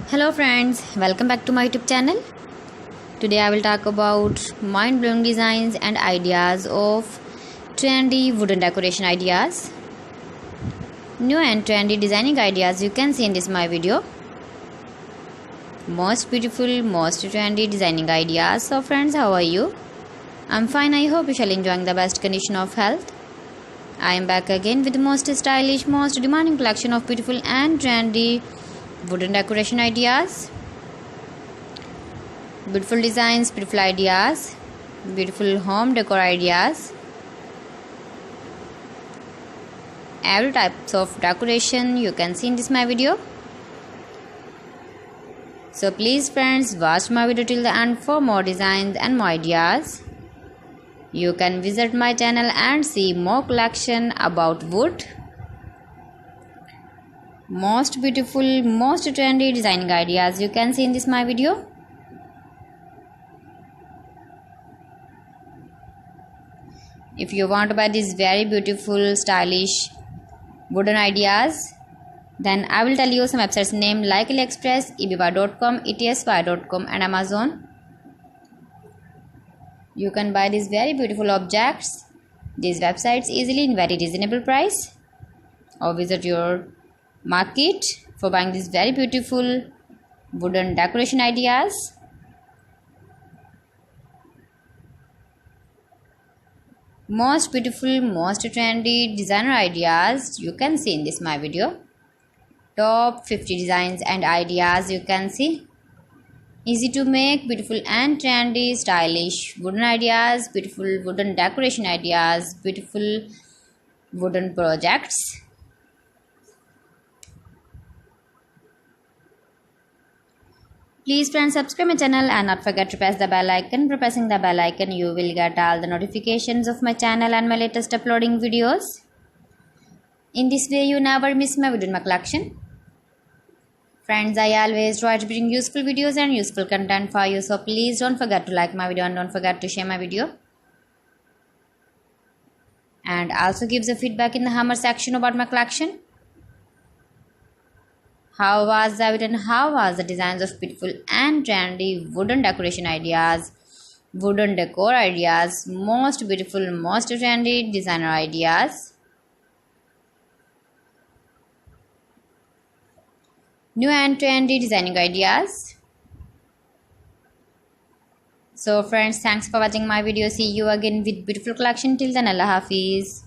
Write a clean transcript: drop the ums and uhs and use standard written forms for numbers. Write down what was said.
Hello friends, welcome back to my YouTube channel. Today I will talk about mind-blowing designs and ideas of trendy wooden decoration ideas. New and trendy designing ideas you can see in this my video. Most beautiful, most trendy designing ideas. So friends, how are you? I'm fine. I hope you shall enjoying the best condition of health. I am back again with the most stylish, most demanding collection of beautiful and trendy wooden decoration ideas. Beautiful designs, beautiful ideas, beautiful home decor ideas. Every types of decoration you can see in this my video. So please friends, watch my video till the end for more designs and more ideas. You can visit my channel and see more collection about wood. Most beautiful, most trendy designing ideas you can see in this my video. If you want to buy these very beautiful, stylish wooden ideas, then I will tell you some websites name like AliExpress, eBay.com, etsy.com and Amazon. You can buy these very beautiful objects, these websites easily in very reasonable price, or visit your market for buying these very beautiful wooden decoration ideas. Most beautiful, most trendy designer ideas you can see in this my video. Top 50 designs and ideas you can see. Easy to make, beautiful and trendy, stylish wooden ideas, beautiful wooden decoration ideas, beautiful wooden projects. Please friends, subscribe my channel and not forget to press the bell icon. By pressing the bell icon, you will get all the notifications of my channel and my latest uploading videos. In this way, you never miss my video in my collection. Friends, I always try to bring useful videos and useful content for you. So please don't forget to like my video and don't forget to share my video. And also give the feedback in the hammer section about my collection. How was the video and how was the designs of beautiful and trendy wooden decoration ideas, wooden decor ideas, most beautiful, most trendy designer ideas. New and trendy designing ideas. So friends, thanks for watching my video. See you again with beautiful collection. Till then, Allah Hafiz.